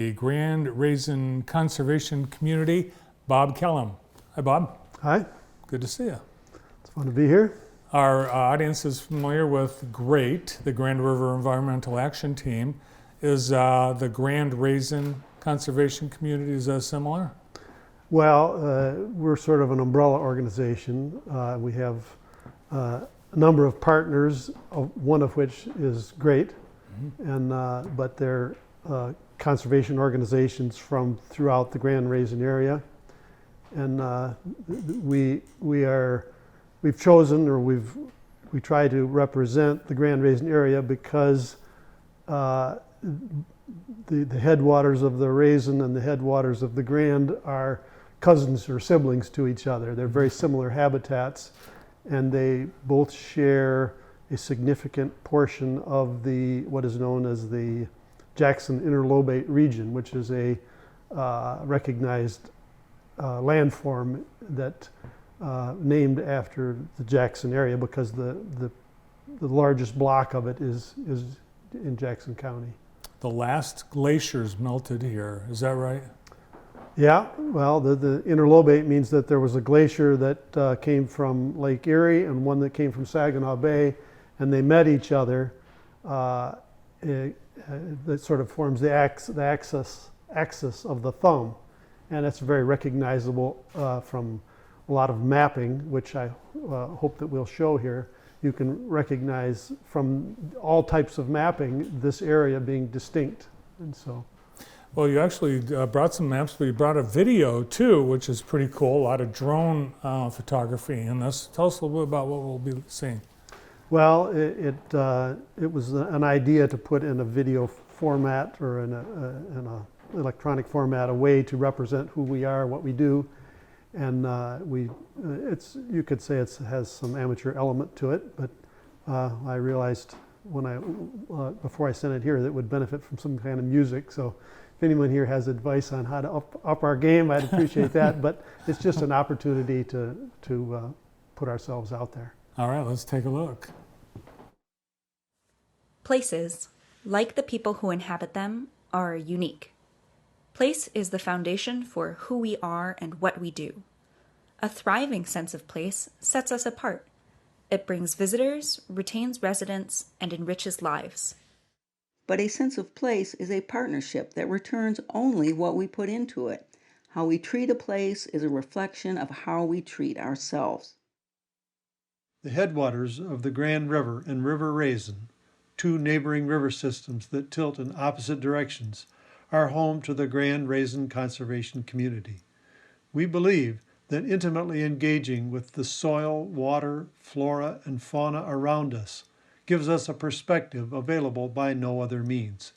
the Grand-Raisin Conservation Community, Bob Kellum. Hi, Bob. Hi. Good to see you. It's fun to be here. Our audience is familiar with GREAT, the Grand River Environmental Action Team. Is the Grand-Raisin Conservation Community, is that similar? Well, we're sort of an umbrella organization. We have a number of partners, one of which is GREAT, but they're conservation organizations from throughout the Grand-Raisin area. And we've chosen, or we try to represent the Grand-Raisin area because the headwaters of the Raisin and the headwaters of the Grand are cousins or siblings to each other. They're very similar habitats, and they both share a significant portion of what is known as the Jackson Interlobate region, which is a recognized landform that named after the Jackson area because the largest block of it is in Jackson County. The last glaciers melted here, is that right? Yeah, well, the interlobate means that there was a glacier that came from Lake Erie and one that came from Saginaw Bay, and they met each other. That sort of forms the axis of the thumb, and it's very recognizable from a lot of mapping, which I hope that we'll show here. You can recognize from all types of mapping this area being distinct, and so. Well, you actually brought some maps, but you brought a video too, which is pretty cool. A lot of drone photography in this. Tell us a little bit about what we'll be seeing. Well, it was an idea to put in a video format or in a electronic format a way to represent who we are, what we do, and you could say it has some amateur element to it, but I realized before I sent it here that it would benefit from some kind of music. So if anyone here has advice on how to up our game, I'd appreciate that. But it's just an opportunity to put ourselves out there. All right, let's take a look. Places, like the people who inhabit them, are unique. Place is the foundation for who we are and what we do. A thriving sense of place sets us apart. It brings visitors, retains residents, and enriches lives. But a sense of place is a partnership that returns only what we put into it. How we treat a place is a reflection of how we treat ourselves. The headwaters of the Grand River and River Raisin, two neighboring river systems that tilt in opposite directions, are home to the Grand-Raisin Conservation Community. We believe that intimately engaging with the soil, water, flora, and fauna around us gives us a perspective available by no other means,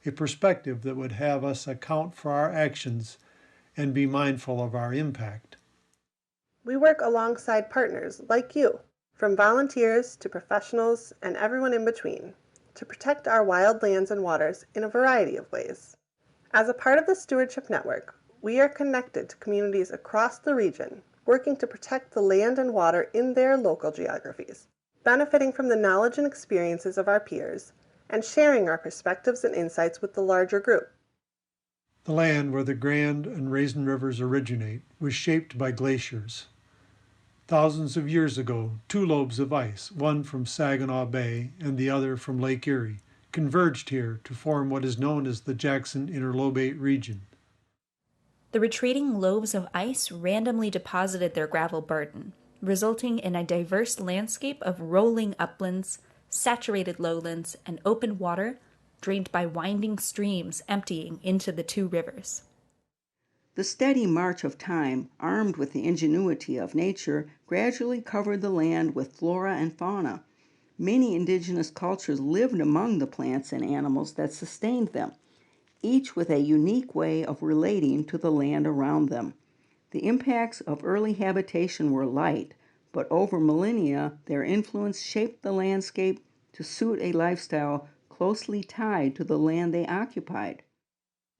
a perspective that would have us account for our actions and be mindful of our impact. We work alongside partners like you, from volunteers to professionals and everyone in between, to protect our wild lands and waters in a variety of ways. As a part of the Stewardship Network, we are connected to communities across the region, working to protect the land and water in their local geographies, benefiting from the knowledge and experiences of our peers, and sharing our perspectives and insights with the larger group. The land where the Grand and Raisin rivers originate was shaped by glaciers. Thousands of years ago, two lobes of ice, one from Saginaw Bay and the other from Lake Erie, converged here to form what is known as the Jackson Interlobate region. The retreating lobes of ice randomly deposited their gravel burden, resulting in a diverse landscape of rolling uplands, saturated lowlands, and open water drained by winding streams emptying into the two rivers. The steady march of time, armed with the ingenuity of nature, gradually covered the land with flora and fauna. Many indigenous cultures lived among the plants and animals that sustained them, each with a unique way of relating to the land around them. The impacts of early habitation were light, but over millennia, their influence shaped the landscape to suit a lifestyle closely tied to the land they occupied.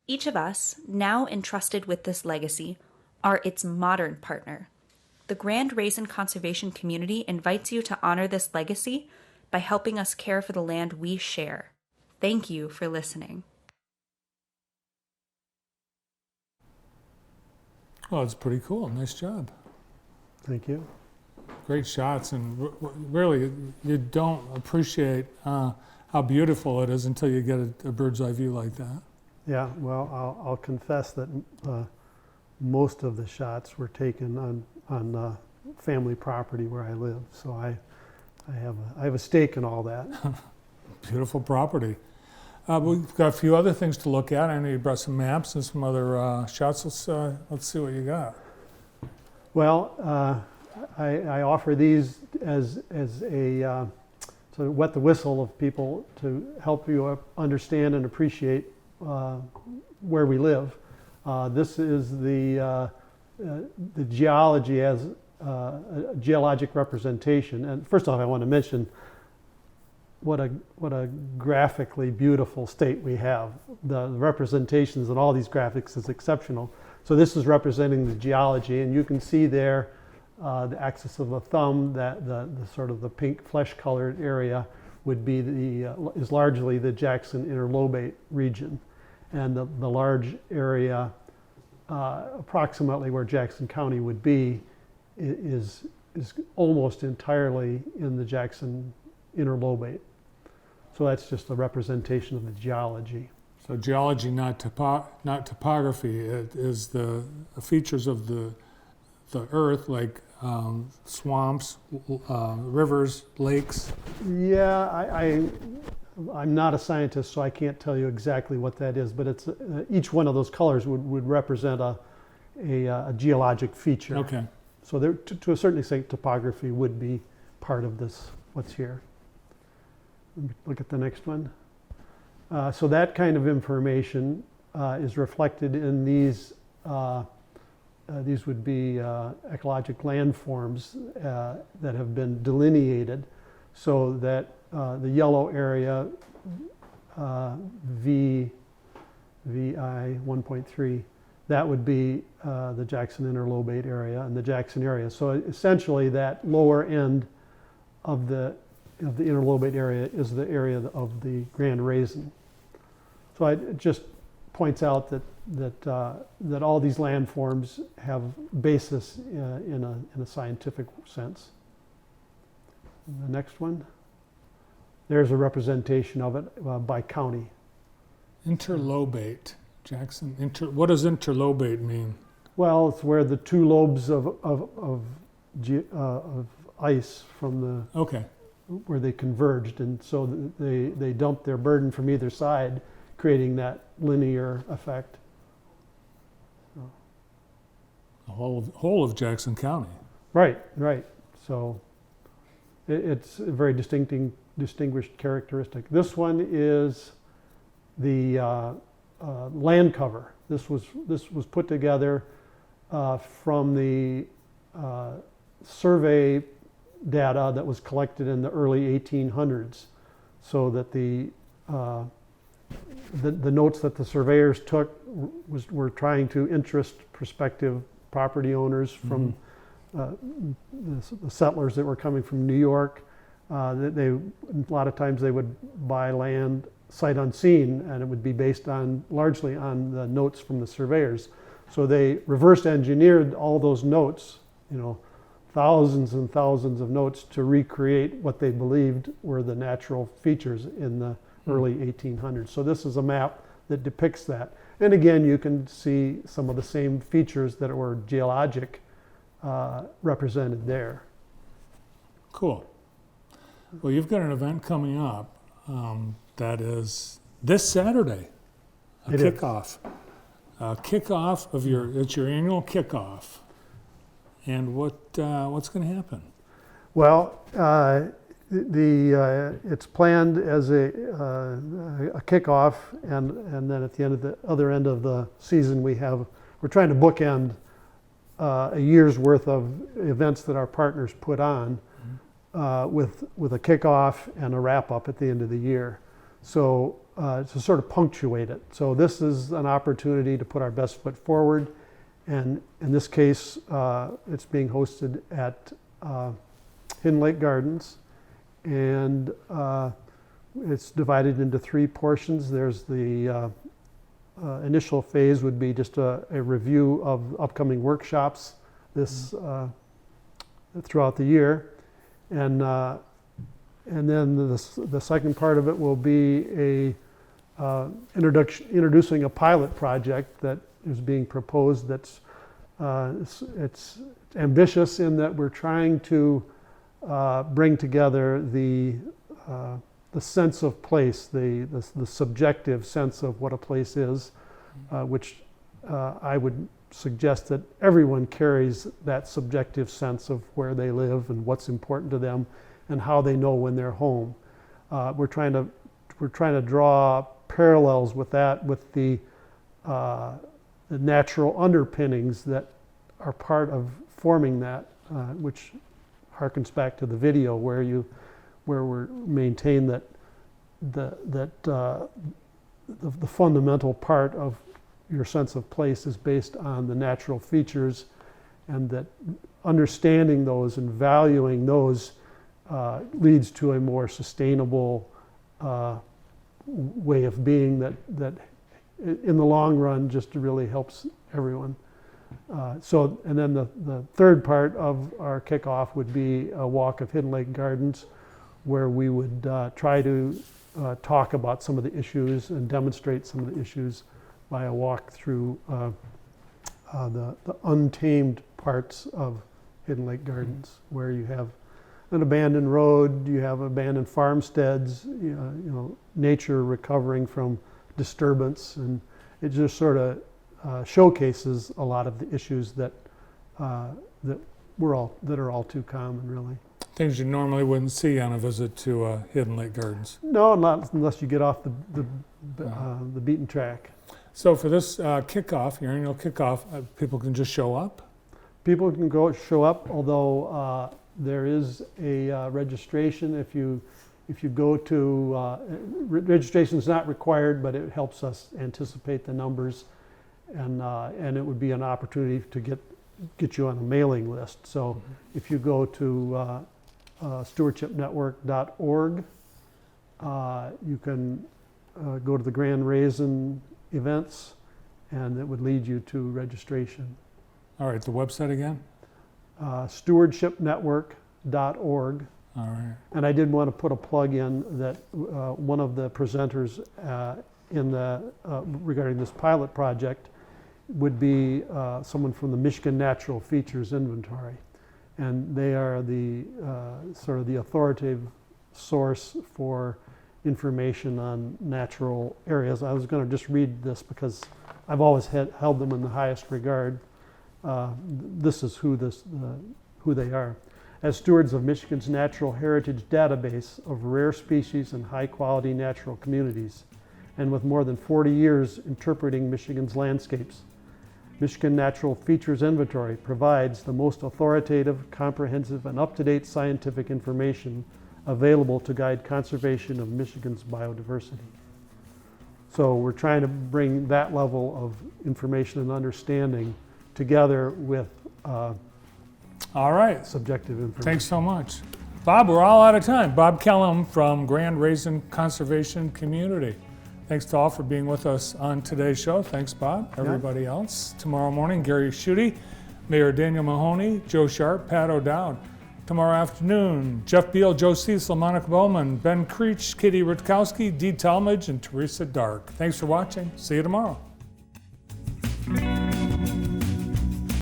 Each of us, now entrusted with this legacy, are its modern partner. The Grand-Raisin Conservation Community invites you to honor this legacy by helping us care for the land we share. Thank you for listening. Well, it's pretty cool. Nice job. Thank you. Great shots, and really, you don't appreciate how beautiful it is until you get a bird's eye view like that. Yeah, well, I'll confess that most of the shots were taken on family property where I live, so I have a stake in all that. Beautiful property. We've got a few other things to look at. I know you brought some maps and some other shots. Let's see what you got. Well, I offer these as a to wet the whistle of people to help you understand and appreciate where we live. This is the geology as a geologic representation. And first off, I want to mention what a graphically beautiful state we have. The representations in all these graphics is exceptional. So this is representing the geology, and you can see there the axis of the thumb, that the sort of the pink flesh-colored area would be is largely the Jackson interlobate region, and the large area approximately where Jackson County would be is almost entirely in the Jackson interlobate. So that's just a representation of the geology. So geology, not topography. It is the features of the earth, like swamps, rivers, lakes. Yeah, I'm not a scientist, so I can't tell you exactly what that is, but it's each one of those colors would represent a geologic feature. Okay. So there, to a certain extent, topography would be part of this, what's here. Let me look at the next one. So that kind of information is reflected in these. These would be ecologic landforms that have been delineated, so that the yellow area, VI 1.3, that would be the Jackson interlobate area and the Jackson area. So essentially, that lower end of the interlobate area is the area of the Grand-Raisin. So it just points out that all these landforms have basis in a scientific sense. And the next one, there's a representation of it by county. Interlobate, Jackson. What does interlobate mean? Well, it's where the two lobes of ice from the Okay. where they converged, and so they dumped their burden from either side, creating that linear effect. The whole of Jackson County. Right. So it's a very distinguished characteristic. This one is the land cover. This was put together from the survey data that was collected in the early 1800s, so that the notes that the surveyors took were trying to interest prospective property owners from the settlers that were coming from New York. A lot of times they would buy land sight unseen, and it would be based largely on the notes from the surveyors. So they reverse engineered all those notes, thousands and thousands of notes, to recreate what they believed were the natural features in the early 1800s. So this is a map that depicts that. And again, you can see some of the same features that were geologic represented there. Cool. Well, you've got an event coming up that is this Saturday, a kickoff. Kickoff of it's your annual kickoff. And what's going to happen? Well, it's planned as a kickoff, and then at the other end of the season, we're trying to bookend a year's worth of events that our partners put on with a kickoff and a wrap up at the end of the year. So to sort of punctuate it. So this is an opportunity to put our best foot forward, and in this case, it's being hosted at Hidden Lake Gardens. And it's divided into three portions. There's the initial phase would be just a review of upcoming workshops this throughout the year, and then the second part of it will be introducing a pilot project that is being proposed. That's it's ambitious in that we're trying to bring together the sense of place, the subjective sense of what a place is, which I would suggest that everyone carries that subjective sense of where they live and what's important to them and how they know when they're home. We're trying to draw parallels with that, with the natural underpinnings that are part of forming that, which harkens back to the video where we maintain that the fundamental part of your sense of place is based on the natural features, and that understanding those and valuing those leads to a more sustainable way of being that in the long run just really helps everyone. And then the third part of our kickoff would be a walk of Hidden Lake Gardens, where we would try to talk about some of the issues and demonstrate some of the issues by a walk through the untamed parts of Hidden Lake Gardens, where you have an abandoned road, you have abandoned farmsteads, nature recovering from disturbance, and it just sort of showcases a lot of the issues that are all too common, really. Things you normally wouldn't see on a visit to Hidden Lake Gardens. No, not unless you get off the beaten track. So for this kickoff, your annual kickoff, people can just show up? People can show up, although there is a registration. If you go to, registration is not required, but it helps us anticipate the numbers, and it would be an opportunity to get you on a mailing list. So if you go to stewardshipnetwork.org, you can go to the Grand-Raisin events, and it would lead you to registration. All right, the website again? Stewardshipnetwork.org. All right. And I did want to put a plug in that one of the presenters regarding this pilot project would be someone from the Michigan Natural Features Inventory, and they are the sort of the authoritative source for information on natural areas. I was going to just read this because I've always held them in the highest regard. This is who they are. As stewards of Michigan's natural heritage database of rare species and high-quality natural communities, and with more than 40 years interpreting Michigan's landscapes, Michigan Natural Features Inventory provides the most authoritative, comprehensive, and up-to-date scientific information available to guide conservation of Michigan's biodiversity. So we're trying to bring that level of information and understanding together with all right. Subjective information. Thanks so much. Bob, we're all out of time. Bob Kellum from Grand-Raisin Conservation Community. Thanks to all for being with us on today's show. Thanks, Bob. Everybody else. Tomorrow morning, Gary Schutte, Mayor Daniel Mahoney, Joe Sharp, Pat O'Dowd. Tomorrow afternoon, Jeff Beal, Joe Cecil, Monica Bowman, Ben Creech, Katie Rutkowski, Dee Talmadge, and Teresa Dark. Thanks for watching. See you tomorrow.